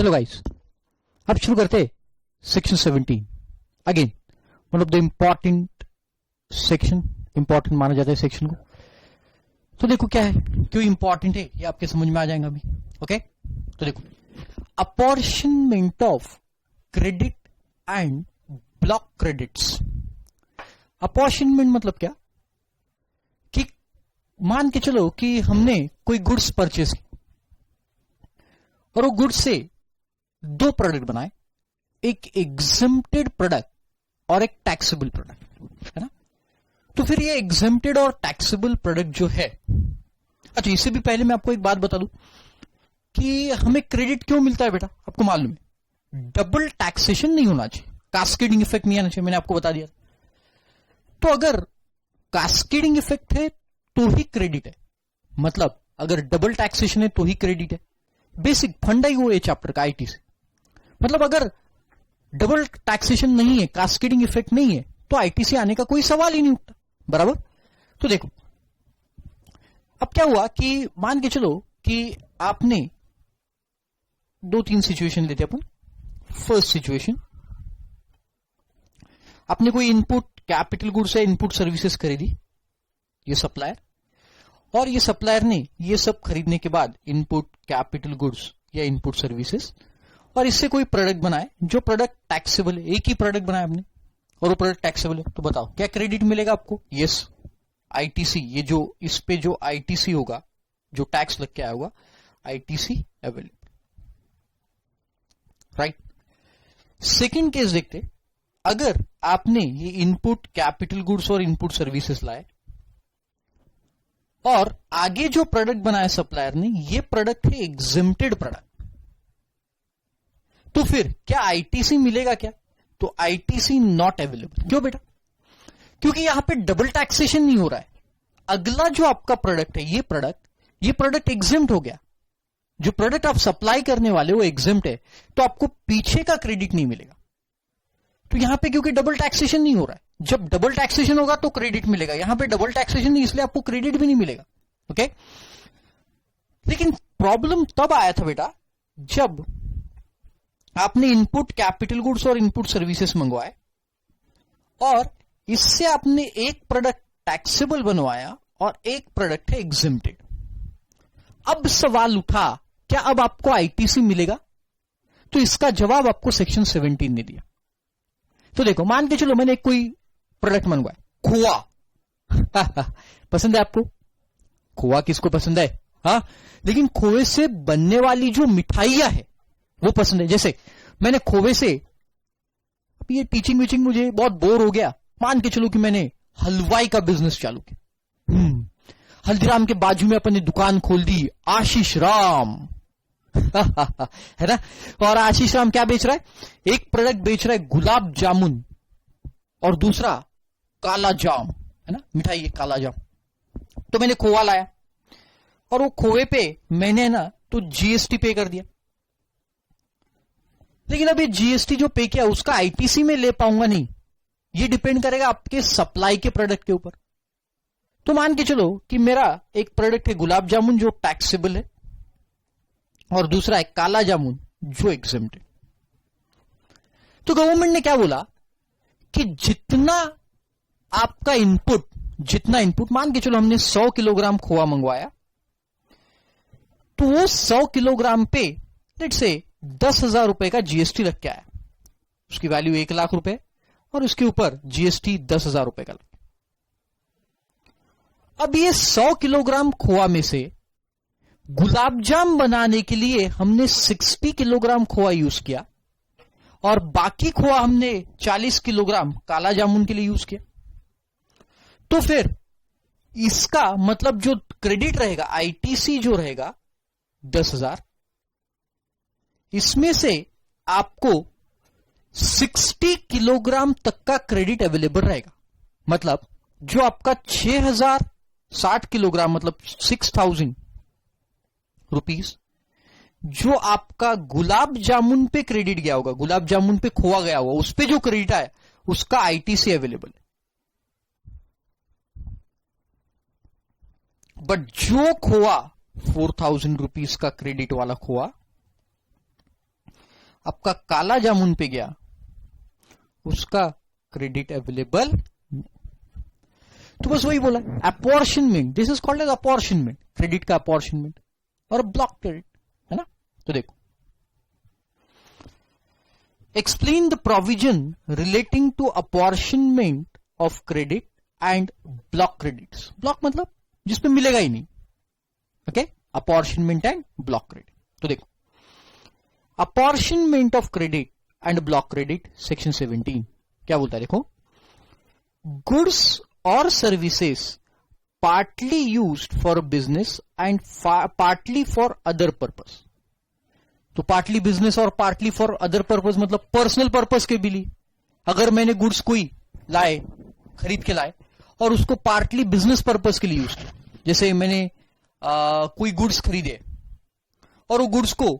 चलो गाइस, अब शुरू करते section 17। Again one of the important section, important माना जाता है सेक्शन को। तो देखो क्या है, क्यों इंपॉर्टेंट है ये आपके समझ में आ जाएगा अभी। ओके, तो देखो, apportionment of credit and block credits. Apportionment मतलब क्या कि मान के चलो कि हमने कोई गुड्स परचेज की और वो गुड्स से दो प्रोडक्ट बनाए, एक एग्जेम्प्टेड प्रोडक्ट और एक टैक्सेबल प्रोडक्ट, है ना। तो फिर ये एग्जेम्प्टेड और टैक्सेबल प्रोडक्ट जो है, अच्छा इससे भी पहले मैं आपको एक बात बता दूं कि हमें क्रेडिट क्यों मिलता है बेटा, आपको मालूम है, डबल टैक्सेशन नहीं होना चाहिए, कास्केडिंग इफेक्ट नहीं आना चाहिए, मैंने आपको बता दिया। तो अगर कास्केडिंग इफेक्ट है तो ही क्रेडिट है, मतलब अगर डबल टैक्सेशन है तो ही क्रेडिट है। बेसिक फंडा ही वो है चैप्टर का आईटी से। मतलब अगर डबल टैक्सेशन नहीं है, कास्केडिंग इफेक्ट नहीं है, तो आईटी से आने का कोई सवाल ही नहीं उठता, बराबर। तो देखो अब क्या हुआ कि मान के चलो कि आपने दो तीन सिचुएशन लेते अपन। फर्स्ट सिचुएशन, आपने कोई इनपुट कैपिटल गुड्स या इनपुट सर्विसेज खरीदी, ये सप्लायर, और ये सप्लायर ने ये सब खरीदने के बाद इनपुट कैपिटल गुड्स या इनपुट सर्विसेज और इससे कोई प्रोडक्ट बनाए जो प्रोडक्ट टैक्सेबल है। एक ही प्रोडक्ट बनाया आपने और वो प्रोडक्ट टैक्सेबल है, तो बताओ क्या क्रेडिट मिलेगा आपको? यस, आईटीसी, ये जो इस पे जो आईटीसी होगा, जो टैक्स लग के आया होगा, ITC available, right. Second case देखते, अगर आपने ये इनपुट कैपिटल गुड्स और इनपुट सर्विसेज लाए और आगे जो प्रोडक्ट बनाया सप्लायर ने, ये प्रोडक्ट है एग्जेम्प्टेड प्रोडक्ट, तो फिर क्या आईटीसी मिलेगा क्या? तो आईटीसी नॉट अवेलेबल। क्यों बेटा? क्योंकि यहां पे डबल टैक्सेशन नहीं हो रहा है। अगला जो आपका प्रोडक्ट है, ये प्रोडक्ट एग्जेम्प्ट हो गया, जो प्रोडक्ट आप सप्लाई करने वाले वो एग्जेम्प्ट है, तो आपको पीछे का क्रेडिट नहीं मिलेगा। तो यहां पे क्योंकि डबल टैक्सेशन नहीं हो रहा है, जब डबल टैक्सेशन होगा तो क्रेडिट मिलेगा, यहां पे डबल टैक्सेशन नहीं, इसलिए आपको क्रेडिट भी नहीं मिलेगा। ओके, लेकिन प्रॉब्लम तब आया था बेटा जब आपने इनपुट कैपिटल गुड्स और इनपुट सर्विसेज मंगवाए और इससे आपने एक प्रोडक्ट टैक्सेबल बनवाया और एक प्रोडक्ट है एग्जेम्प्टेड। अब सवाल उठा, क्या अब आपको आईटीसी मिलेगा? तो इसका जवाब आपको सेक्शन 17 ने दिया। तो देखो, मान के चलो मैंने कोई प्रोडक्ट मंगवाया, खोआ पसंद है आपको? खोआ किसको पसंद है? हाँ, लेकिन खोए से बनने वाली जो मिठाइयां है वो पसंद है। जैसे मैंने खोए से, अब ये टीचिंग वीचिंग मुझे बहुत बोर हो गया, मान के चलो कि मैंने हलवाई का बिजनेस चालू किया। हल्दीराम के बाजू में अपनी दुकान खोल दी, आशीष राम है ना। और आशीष राम क्या बेच रहा है? एक प्रोडक्ट बेच रहा है गुलाब जामुन और दूसरा काला जाम, है ना, मिठाई है काला जाम। तो मैंने खोआ लाया और वो खोए पे मैंने ना तो जीएसटी पे कर दिया, लेकिन अब ये जीएसटी जो पे किया उसका आईटीसी में ले पाऊंगा नहीं, ये डिपेंड करेगा आपके सप्लाई के प्रोडक्ट के ऊपर। तो मान के चलो कि मेरा एक प्रोडक्ट है गुलाब जामुन जो टैक्सेबल है और दूसरा है काला जामुन जो एग्जेम्प्ट है। तो गवर्नमेंट ने क्या बोला कि जितना आपका इनपुट, मान के चलो हमने 100 किलोग्राम खोआ मंगवाया, तो वो 100 किलोग्राम पे लेट्स से 10,000 रुपए का जीएसटी लग के आया, उसकी वैल्यू 1 लाख रुपए और उसके ऊपर जीएसटी 10,000 रुपए का लग। अब ये 100 किलोग्राम खोआ में से गुलाब जाम बनाने के लिए हमने 60 किलोग्राम खोआ यूज किया और बाकी खोआ हमने 40 किलोग्राम काला जामुन के लिए यूज किया। तो फिर इसका मतलब जो क्रेडिट रहेगा, आईटीसी जो रहेगा 10,000, इसमें से आपको 60 किलोग्राम तक का क्रेडिट अवेलेबल रहेगा। मतलब जो आपका 6,060 किलोग्राम मतलब 6,000 रुपीस जो आपका गुलाब जामुन पे क्रेडिट गया होगा, गुलाब जामुन पे खोआ गया होगा, उस पे जो क्रेडिट आया उसका आईटीसी अवेलेबल है। बट जो खोआ 4,000 रुपीस का क्रेडिट वाला खोआ आपका काला जामुन पे गया उसका क्रेडिट अवेलेबल। तो बस वही बोला, apportionment, this is called as apportionment, credit का अपॉर्शनमेंट और ब्लॉक क्रेडिट, है ना। तो देखो, explain the provision relating to apportionment of credit and block credits. Block मतलब जिसपे मिलेगा ही नहीं, okay, apportionment and block credit. तो देखो, apportionment of credit and block credit, section 17 क्या बोलता है, देखो, गुड्स और services partly used for business and partly for other purpose. तो पार्टली बिजनेस और पार्टली फॉर अदर पर्पस मतलब पर्सनल पर्पस के भी लिए। अगर मैंने गुड्स कोई लाए, खरीद के लाए और उसको पार्टली बिजनेस पर्पस के लिए यूज किया, जैसे मैंने कोई गुड्स खरीदे और वो गुड्स को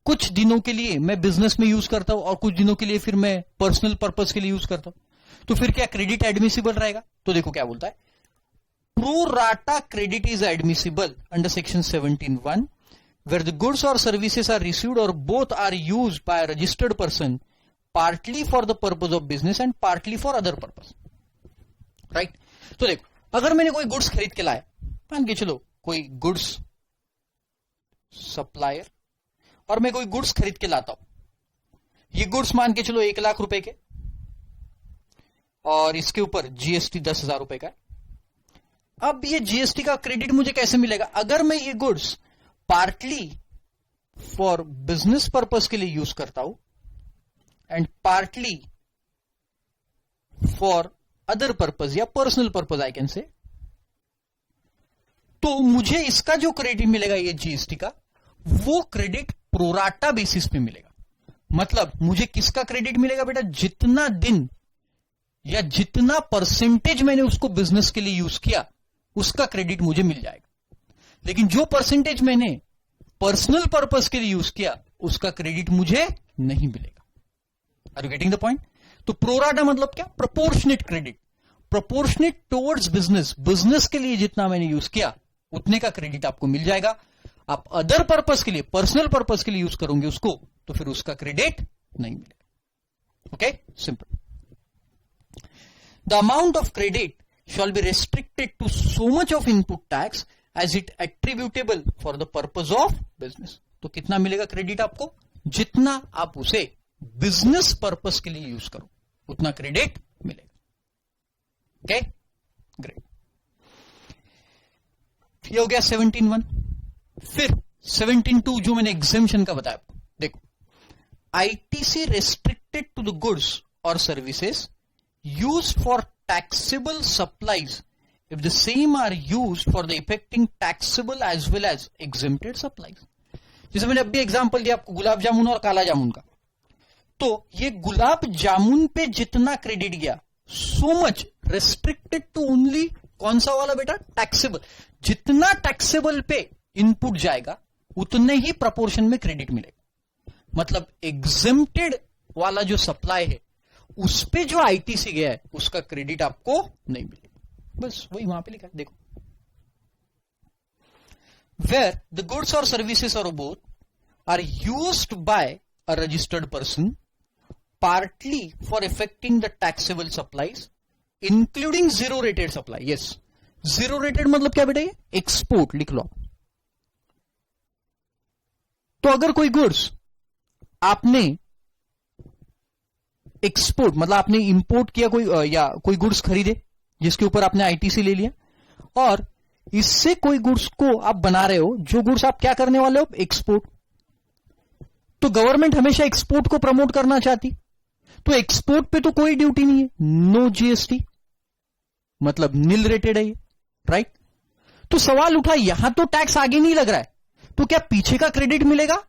कुछ दिनों के लिए मैं बिजनेस में यूज करता हूं और कुछ दिनों के लिए फिर मैं पर्सनल पर्पस के लिए यूज करता हूं, तो फिर क्या क्रेडिट एडमिसिबल रहेगा। तो देखो क्या बोलता है, pro rata credit is admissible under section 17(1) where the goods or services are received or both are used by a registered person partly for the purpose of business and partly for other purpose, right। तो देखो, अगर मैंने कोई goods खरीद के लाया, मान के चलो कोई गुड्स सप्लायर, और मैं कोई गुड्स खरीद के लाता हूं, ये गुड्स मान के चलो 1 लाख रुपए के, और इसके ऊपर जीएसटी 10,000 रुपए का है। अब ये जीएसटी का क्रेडिट मुझे कैसे मिलेगा, अगर मैं ये goods partly for business purpose के लिए यूज करता हूं and partly for other purpose या personal purpose I can say, तो मुझे इसका जो क्रेडिट मिलेगा ये जीएसटी का, वो क्रेडिट प्रोराटा बेसिस पे मिलेगा। मतलब मुझे किसका क्रेडिट मिलेगा बेटा, जितना दिन या जितना परसेंटेज मैंने उसको बिजनेस के लिए यूज किया उसका क्रेडिट मुझे मिल जाएगा, लेकिन जो परसेंटेज मैंने पर्सनल पर्पस के लिए यूज किया उसका क्रेडिट मुझे नहीं मिलेगा। Are you getting the point. तो प्रोराटा मतलब क्या, proportionate credit, proportionate towards business, business के लिए जितना मैंने यूज किया उतने का क्रेडिट आपको मिल जाएगा। आप अदर पर्पस के लिए, पर्सनल पर्पस के लिए यूज करोगे उसको, तो फिर उसका क्रेडिट नहीं मिलेगा। Okay, simple. The amount of credit shall be restricted to so much of input tax as it attributable for the purpose of business। तो कितना मिलेगा क्रेडिट आपको, जितना आप उसे बिजनेस पर्पस के लिए यूज करो उतना क्रेडिट मिलेगा। Okay, great. ये हो गया 17(1). फिर 17(2) जो मैंने एग्जेम्पशन का बताया आपको, देखो, ITC restricted to the goods और services used for taxable supplies if the same are used for the effecting taxable as well as exempted supplies। जैसे मैंने अभी एग्जांपल दिया आपको गुलाब जामुन और काला जामुन का, तो ये गुलाब जामुन पे जितना क्रेडिट गया, so much restricted to only कौन सा वाला बेटा, टैक्सेबल। जितना टैक्सेबल पे इनपुट जाएगा उतने ही प्रपोर्शन में क्रेडिट मिलेगा। मतलब एग्जेम्प्टेड वाला जो सप्लाई है उस पे जो आईटीसी गया है उसका क्रेडिट आपको नहीं मिलेगा। बस वही वहां पे लिखा है, देखो, वेयर द गुड्स और सर्विसेज और both are used by a registered person partly for effecting the taxable supplies including zero rated supply. Yes, zero rated मतलब क्या बेटा, ये एक्सपोर्ट लिख लो। तो अगर कोई गुड्स आपने एक्सपोर्ट मतलब आपने इंपोर्ट किया कोई या कोई गुड्स खरीदे जिसके ऊपर आपने आईटीसी ले लिया, और इससे कोई गुड्स को आप बना रहे हो, जो गुड्स आप क्या करने वाले हो, एक्सपोर्ट। तो गवर्नमेंट हमेशा एक्सपोर्ट को प्रमोट करना चाहती, तो एक्सपोर्ट पे तो कोई ड्यूटी नहीं है, नो जीएसटी, मतलब नील रेटेड है ये, राइट। तो सवाल उठा, यहां तो टैक्स आगे नहीं लग रहा है, तो क्या पीछे का क्रेडिट मिलेगा।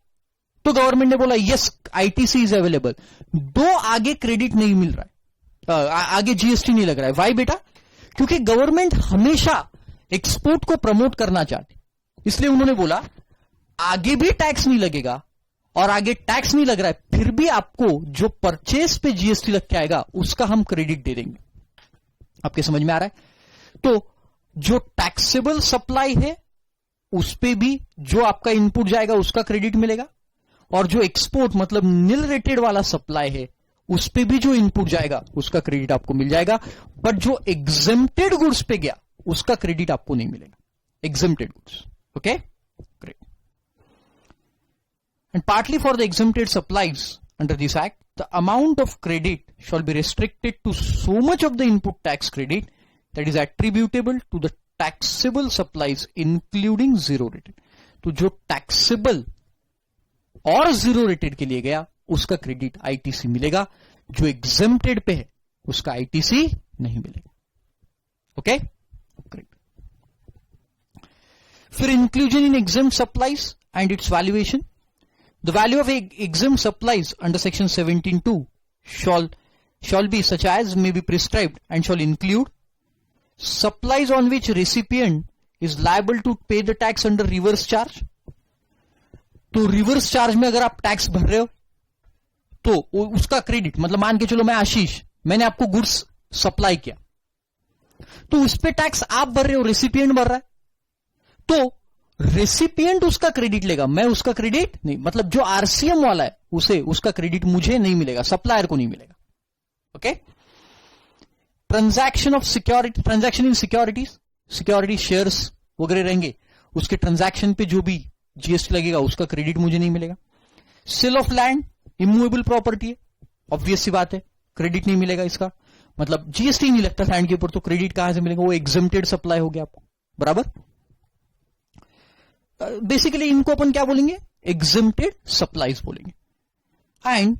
तो गवर्नमेंट ने बोला यस आईटीसी इज अवेलेबल, दो आगे क्रेडिट नहीं मिल रहा है, आगे जीएसटी नहीं लग रहा है। वाई बेटा, क्योंकि गवर्नमेंट हमेशा एक्सपोर्ट को प्रमोट करना चाहती, इसलिए उन्होंने बोला आगे भी टैक्स नहीं लगेगा, और आगे टैक्स नहीं लग रहा है फिर भी आपको जो परचेस पे जीएसटी लग के आएगा उसका हम क्रेडिट दे देंगे। आपके समझ में आ रहा है। तो जो टैक्सेबल सप्लाई है उस पे भी जो आपका इनपुट जाएगा उसका क्रेडिट मिलेगा, और जो एक्सपोर्ट मतलब नील रेटेड वाला सप्लाई है उस पे भी जो इनपुट जाएगा उसका क्रेडिट आपको मिल जाएगा, बट जो एग्जेम्प्टेड गुड्स पे गया उसका क्रेडिट आपको नहीं मिलेगा, exempted goods. Okay, great. And partly for the exempted supplies under this act the amount of credit shall be restricted to so much of the input tax credit that is attributable to the taxable supplies including zero rated. तो जो taxable और zero rated के लिए गया उसका credit ITC मिलेगा, जो exempted पे है उसका आईटीसी नहीं मिलेगा. Okay, great. फिर inclusion in exempt supplies and its valuation. The value of exempt supplies under section 17(2) shall be such as may be prescribed and shall include supplies on which recipient is liable to pay the tax under reverse charge. तो reverse charge में अगर आप tax भर रहे हो तो उसका credit, मतलब मान के चलो मैं आशीष, मैंने आपको गुड्स सप्लाई किया तो उस पे टैक्स आप भर रहे हो, रेसिपिएंट भर रहा है, तो रेसिपिएंट उसका क्रेडिट लेगा, मैं उसका क्रेडिट नहीं. मतलब जो आरसीएम वाला है उसे उसका क्रेडिट मुझे नहीं मिलेगा, सप्लायर को नहीं मिलेगा. Okay. Transaction of security, transaction in securities, security shares वगैरह रहेंगे, उसके ट्रांजैक्शन पे जो भी जीएसटी लगेगा उसका क्रेडिट मुझे नहीं मिलेगा. Sale of land, immovable property है, ऑब्वियस सी बात है, क्रेडिट नहीं मिलेगा इसका, मतलब जीएसटी नहीं लगता लैंड के ऊपर, तो क्रेडिट कहां से मिलेगा, वो एग्जेम्प्टेड सप्लाई हो गया आपको, बराबर. बेसिकली इनको अपन क्या बोलेंगे, एग्जेम्प्टेड सप्लाईज बोलेंगे. And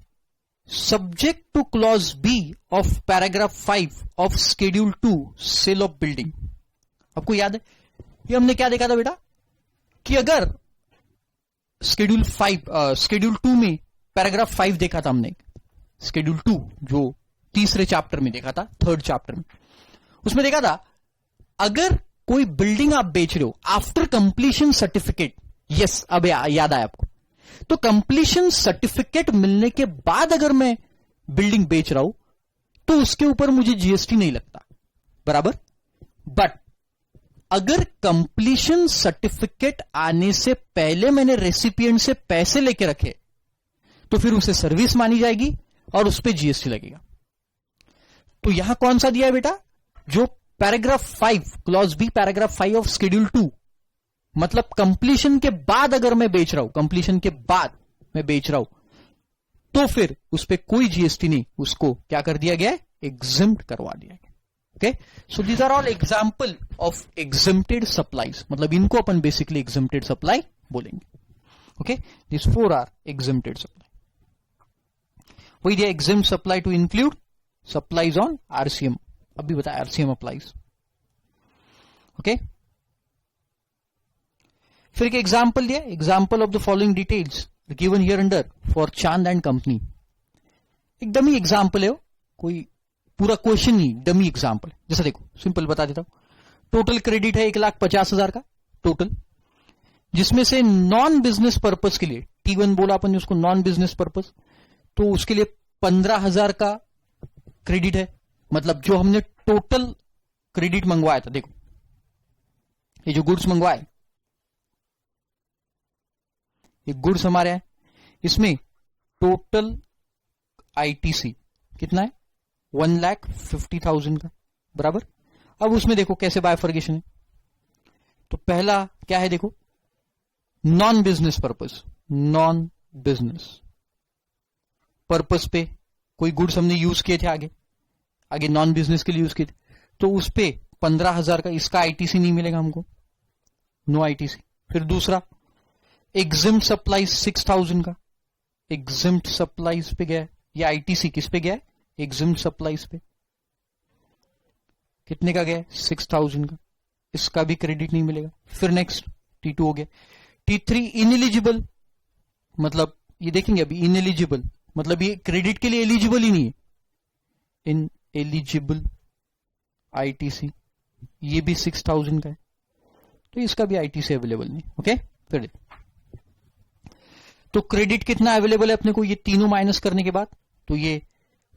subject to clause B of paragraph 5 of schedule 2 sale of building. आपको याद है ये हमने क्या देखा था बेटा, कि अगर शेड्यूल 2 में पैराग्राफ 5 देखा था हमने, शेड्यूल 2 जो तीसरे चैप्टर में देखा था, थर्ड चैप्टर में, उसमें देखा था अगर कोई बिल्डिंग आप बेच रहे हो आफ्टर कंप्लीशन सर्टिफिकेट, यस अब याद आया आपको, तो कंप्लीशन सर्टिफिकेट मिलने के बाद अगर मैं बिल्डिंग बेच रहा हूं तो उसके ऊपर मुझे जीएसटी नहीं लगता, बराबर. बट अगर कंप्लीशन सर्टिफिकेट आने से पहले मैंने रेसिपिएंट से पैसे लेके रखे तो फिर उसे सर्विस मानी जाएगी और उस पर जीएसटी लगेगा. तो यहां कौन सा दिया है बेटा, जो paragraph 5 clause B paragraph 5 of schedule 2, मतलब कंप्लीशन के बाद अगर मैं बेच रहा हूं, कंप्लीशन के बाद मैं बेच रहा हूं तो फिर उस पर कोई जीएसटी नहीं, उसको क्या कर दिया गया है, एग्जेम्प्ट करवा दिया गया. Okay, so these are all example of exempted supplies, मतलब इनको अपन बेसिकली एग्जेम्प्टेड सप्लाई बोलेंगे. Okay, this 4 are exempted supply. वही दिया exempt supply to include supplies on RCM, अभी बताया आरसीएम अप्लाइज. ओके, फिर एक एग्जाम्पल दिया, example of the following details given here under for Chand and company. एक डमी एग्जाम्पल है, कोई पूरा क्वेश्चन नहीं, डमी एग्जाम्पल. जैसा देखो सिंपल बता देता हूं, टोटल क्रेडिट है 1,50,000 का टोटल, जिसमें से नॉन बिजनेस पर्पज के लिए T1 बोला अपन उसको, नॉन बिजनेस पर्पज, तो उसके लिए 15,000 का क्रेडिट है. मतलब जो हमने टोटल क्रेडिट मंगवाया था, देखो ये जो गुड्स मंगवाए, ये गुड्स हमारे हैं, इसमें टोटल आईटीसी कितना है, 1,50,000 का, बराबर. अब उसमें देखो कैसे बायफर्गेशन है. तो पहला क्या है, देखो non business purpose, non business purpose पे कोई गुड्स हमने यूज किए थे, आगे नॉन बिजनेस के लिए यूज किए थे, तो उस पे 15,000 का, इसका आईटीसी नहीं मिलेगा हमको, नो आईटीसी. फिर दूसरा एग्जेम्प्ट सप्लाईज 6,000 का, एग्जेम्प्ट सप्लाईज पे गया है, या आईटीसी किस पे गया है, एग्जेम्प्ट सप्लाईज पे. कितने का गया है, 6,000 का, इसका भी क्रेडिट नहीं मिलेगा. फिर नेक्स्ट T2 हो गया. T3 इनएलिजिबल, मतलब ये देखेंगे अभी, इनएलिजिबल मतलब ये क्रेडिट के लिए एलिजिबल ही नहीं है, इन एलिजिबल आईटीसी, ये भी 6,000 का है, तो इसका भी आईटीसी अवेलेबल नहीं. ओके, फिर तो क्रेडिट कितना अवेलेबल है अपने को, ये तीनों माइनस करने के बाद, तो ये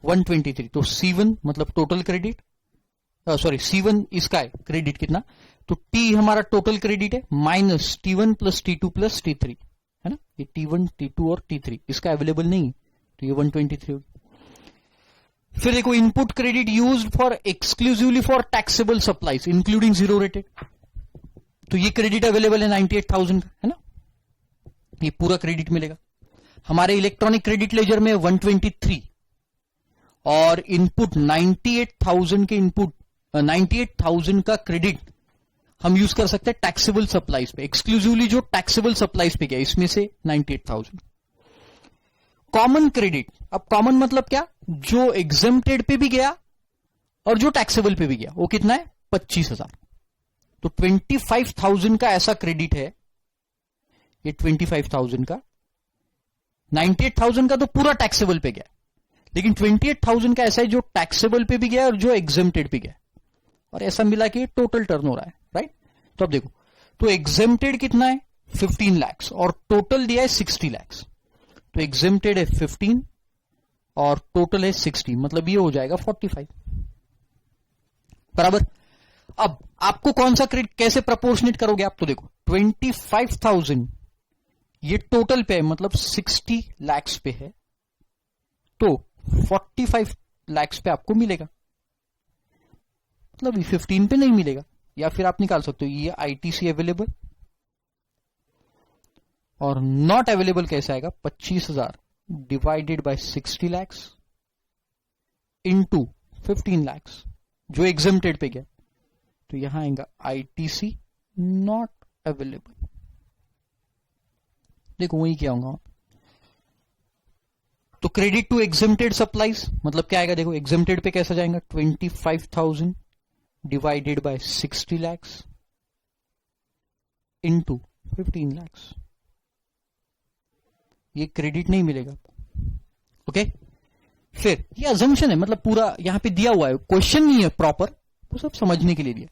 123. तो C1 मतलब टोटल क्रेडिट, सॉरी C1 इसका है क्रेडिट कितना, तो T हमारा टोटल क्रेडिट है, minus T1 plus T2 plus T3, है ना, ये T1 T2 और T3 इसका अवेलेबल नहीं, तो ये 123 होगी। फिर देखो input credit used for exclusively for taxable supplies including zero rated, तो ये क्रेडिट अवेलेबल है 98,000 का, है ना, ये पूरा क्रेडिट मिलेगा। हमारे इलेक्ट्रॉनिक क्रेडिट लेजर में 123 और इनपुट 98,000 के इनपुट 98,000 का क्रेडिट हम यूज कर सकते हैं टैक्सेबल सप्लाईज पे, एक्सक्लूसिवली जो टैक्सेबल सप्लाईज पे गया इसमें से 98,000। कॉमन क्रेडिट, अब कॉमन मतलब क्या, जो एग्जेम्प्टेड पे भी गया और जो टैक्सेबल पे भी गया, वो कितना है 25,000। तो 25,000 का ऐसा क्रेडिट है, ये 25,000 का, 98,000 का तो पूरा टैक्सेबल पे गया, लेकिन 28,000 का ऐसा है जो टैक्सेबल पे भी गया और जो एग्जेम्प्टेड पे गया, और ऐसा मिला कि टोटल टर्न हो रहा है, राइट। तो अब देखो, तो एग्जेम्प्टेड कितना है 15 लाख और टोटल दिया है 60 लाख, तो एग्जेम्प्टेड है 15 और टोटल है 60, मतलब ये हो जाएगा 45 बराबर। अब आपको कौन सा क्रेडिट कैसे प्रपोर्शनेट करोगे आप, तो देखो 25,000 ये टोटल पे है, मतलब 60 लाख पे है, तो 45 लाख पे आपको मिलेगा, मतलब 15 पे नहीं मिलेगा। या फिर आप निकाल सकते हो ये आईटीसी अवेलेबल और नॉट अवेलेबल कैसे आएगा, 25,000 divided by 60 lakh into 15 lakh जो एग्जेम्प्टेड पे गया, तो यहां आएगा आईटीसी नॉट अवेलेबल। देखो वही क्या होगा, तो क्रेडिट टू एग्जेम्प्टेड सप्लाईज मतलब क्या आएगा, देखो एग्जेम्प्टेड पे कैसा जाएगा 25,000 divided by 60 lakh into 15 lakh, ये क्रेडिट नहीं मिलेगा। ओके, फिर ये अजम्पशन है, मतलब पूरा यहां पे दिया हुआ है, क्वेश्चन नहीं है प्रॉपर, वो सब समझने के लिए दिया।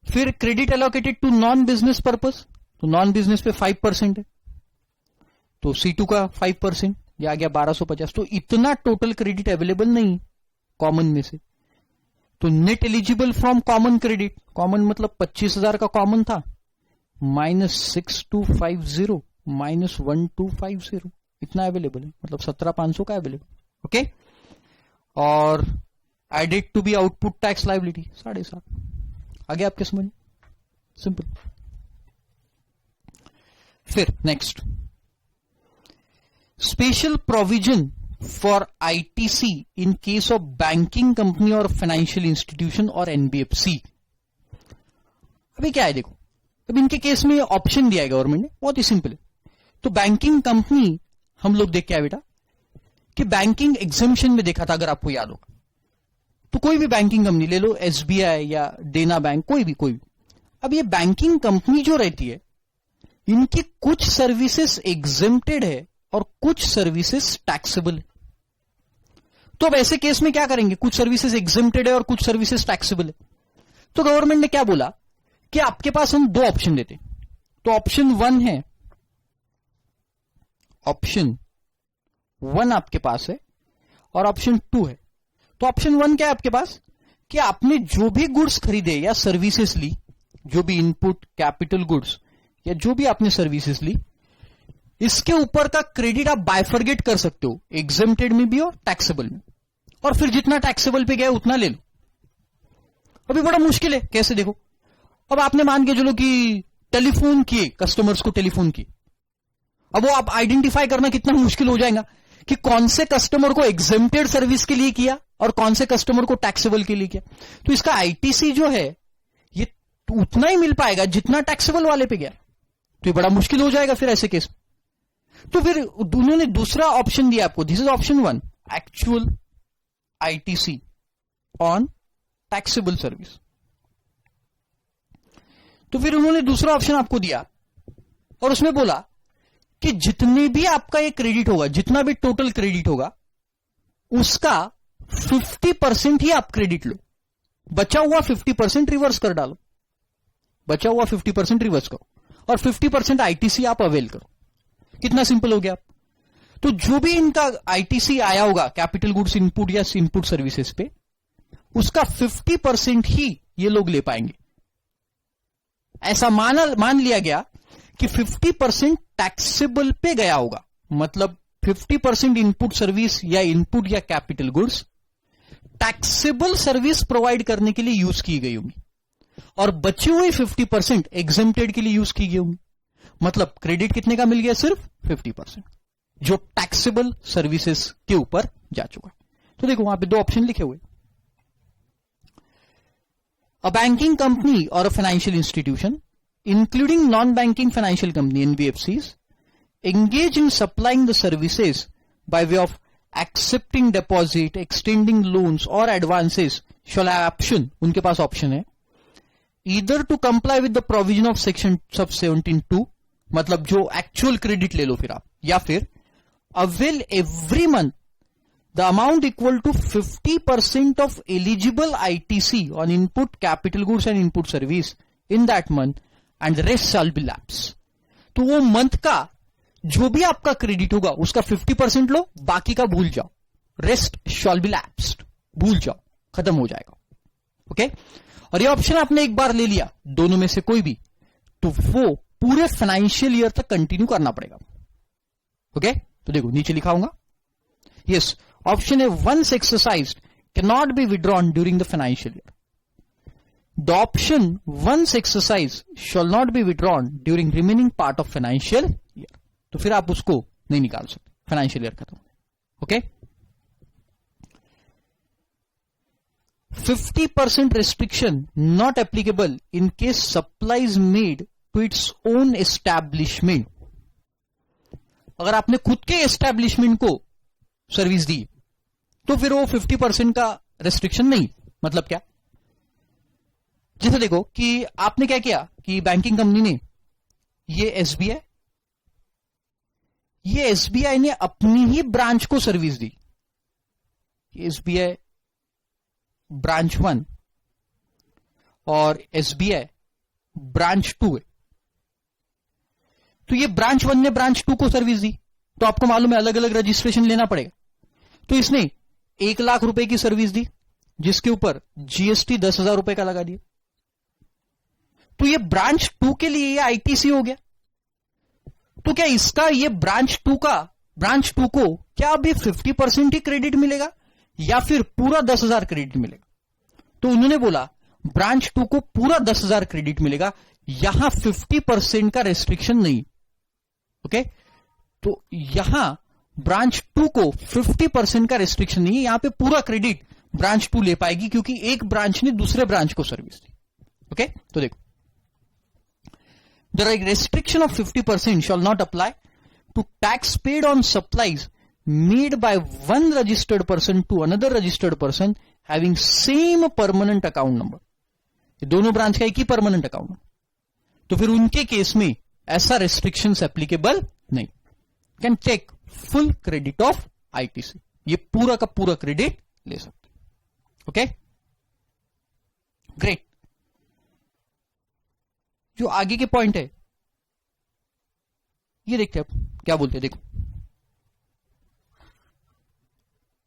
फिर credit allocated to non business purpose, तो नॉन बिजनेस पे 5% है, तो C2 का 5%, ये आ गया 1250, तो इतना टोटल क्रेडिट अवेलेबल नहीं कॉमन में से। तो net eligible from common credit, common मतलब 25,000 का कॉमन था, -6250 -1250 इतना अवेलेबल है, मतलब 17,500 का अवेलेबल। ओके, और added to be output tax liability 7.5, आगे आपके समझ, सिंपल। फिर next, special provision for ITC in case of banking company और फाइनेंशियल इंस्टीट्यूशन और एनबीएफसी। अभी क्या है देखो, अब इनके केस में ऑप्शन दिया है गवर्नमेंट ने, बहुत ही सिंपल है। तो बैंकिंग कंपनी हम लोग देख के आए बेटा कि बैंकिंग एग्जेम्पशन में देखा था, अगर आपको याद होगा, तो कोई भी बैंकिंग कंपनी ले लो, एसबीआई या देना बैंक, कोई भी। अब ये बैंकिंग कंपनी जो रहती है, इनकी कुछ सर्विसेज एग्जेम्प्टेड है और कुछ सर्विसेज टैक्सेबल है। तो अब ऐसे केस में क्या करेंगे, कुछ सर्विसेज एग्जेम्प्टेड है और कुछ सर्विसेज टैक्सेबल है, तो गवर्नमेंट ने क्या बोला कि आपके पास हम 2 ऑप्शन देते हैं। तो ऑप्शन 1 है, ऑप्शन 1 आपके पास है और ऑप्शन 2 है। तो ऑप्शन 1 क्या है आपके पास, कि आपने जो भी गुड्स खरीदे या सर्विसेज ली, जो भी इनपुट कैपिटल गुड्स या जो भी आपने सर्विसेज ली, इसके ऊपर का क्रेडिट आप बायफरगेट कर सकते हो, एग्जेम्प्टेड में भी और टैक्सेबल में, और फिर जितना टैक्सेबल पे गया उतना ले लो। अभी बड़ा मुश्किल है, कैसे देखो, अब आपने मान के चलो कि टेलीफोन किए, कस्टमर्स को टेलीफोन किए, अब वो आप आइडेंटिफाई करना कितना मुश्किल हो जाएगा कि कौन से कस्टमर को एग्जेम्प्टेड सर्विस के लिए किया और कौन से कस्टमर को टैक्सेबल के लिए किया। तो इसका आईटीसी जो है ये उतना ही मिल पाएगा जितना टैक्सेबल वाले पे गया, तो ये बड़ा मुश्किल हो जाएगा फिर ऐसे केस में। तो फिर उन्होंने दूसरा ऑप्शन दिया आपको, this is option 1, actual ITC on taxable service. तो फिर उन्होंने दूसरा ऑप्शन आपको दिया और उसमें बोला कि जितने भी आपका ये क्रेडिट होगा, जितना भी टोटल क्रेडिट होगा, उसका 50% ही आप क्रेडिट लो, बचा हुआ 50% रिवर्स कर डालो, बचा हुआ 50% रिवर्स करो और 50% आईटीसी आप अवेल करो। कितना सिंपल हो गया आप। तो जो भी इनका आईटीसी आया होगा कैपिटल गुड्स इनपुट या इनपुट सर्विसेज पे, उसका 50% ही ये लोग ले पाएंगे। ऐसा मान लिया गया कि 50% टैक्सेबल पे गया होगा, मतलब 50% इनपुट सर्विस या इनपुट या capital goods taxable service provide करने के लिए यूज की गई होंगी और बची हुई 50% एग्जेम्प्टेड के लिए यूज की गई होंगी। मतलब क्रेडिट कितने का मिल गया? सिर्फ 50%, जो टैक्सेबल सर्विसेज के ऊपर जा चुका। तो देखो वहां पे दो ऑप्शन लिखे हुए, अ बैंकिंग कंपनी और a financial institution including non-banking financial company NBFCs engage in supplying the services by way of accepting deposit, extending loans or advances shall have option, उनके पास ऑप्शन है, either to comply with the provision of section sub 17(2), मतलब जो actual credit ले लो फिर आप, या फिर avail every month the amount equal to 50% of eligible ITC on input capital goods and input service in that month and the rest shall be lapse। तो वो month का जो भी आपका क्रेडिट होगा उसका 50% लो, बाकी का भूल जाओ, रेस्ट शॉल बी लैप्स्ड, भूल जाओ, खत्म हो जाएगा। ओके, और ये ऑप्शन आपने एक बार ले लिया, दोनों में से कोई भी, तो वो पूरे फाइनेंशियल ईयर तक कंटिन्यू करना पड़ेगा। ओके, तो देखो नीचे लिखा होगा, यस ऑप्शन है once exercised can not be withdrawn during the financial year. The option once exercised shall not be withdrawn during remaining part of financial year। तो फिर आप उसको नहीं निकाल सकते, फाइनेंशियल ईयर खत्म। Okay, 50% restriction not applicable in case supplies made to its own establishment। अगर आपने खुद के एस्टैब्लिशमेंट को सर्विस दी तो फिर वो 50% का रेस्ट्रिक्शन नहीं। मतलब क्या? जैसे देखो कि आपने क्या किया कि बैंकिंग कंपनी ने ये एसबीआई ने अपनी ही ब्रांच को सर्विस दी, एसबीआई ब्रांच 1 और एसबीआई ब्रांच 2 है। तो ये ब्रांच 1 ने ब्रांच 2 को सर्विस दी, तो आपको मालूम है अलग अलग रजिस्ट्रेशन लेना पड़ेगा। तो इसने 1 लाख रुपए की सर्विस दी जिसके ऊपर जीएसटी 10,000 रुपए का लगा दिया, तो ये ब्रांच 2 के लिए ये आईटीसी हो गया। तो क्या इसका ये ब्रांच 2 को क्या अभी 50% ही क्रेडिट मिलेगा या फिर पूरा 10,000 क्रेडिट मिलेगा? तो उन्होंने बोला ब्रांच 2 को पूरा 10,000 क्रेडिट मिलेगा, यहां 50% का रेस्ट्रिक्शन नहीं। ओके, तो यहां ब्रांच 2 को 50% का रेस्ट्रिक्शन नहीं है, यहां पे पूरा क्रेडिट ब्रांच 2 ले पाएगी क्योंकि एक ब्रांच ने दूसरे ब्रांच को सर्विस दी। ओके, तो देखो the restriction of 50% shall not apply to tax paid on supplies made by one registered person to another registered person having same permanent account number। ये दोनों ब्रांच का एक ही परमानेंट अकाउंट, तो फिर उनके केस में ऐसा रेस्ट्रिक्शंस एप्लीकेबल नहीं, can take full credit of ITC, ये पूरा का पूरा क्रेडिट ले सकते। Okay, great. जो आगे के पॉइंट है ये देखते हैं क्या बोलते हैं, देखो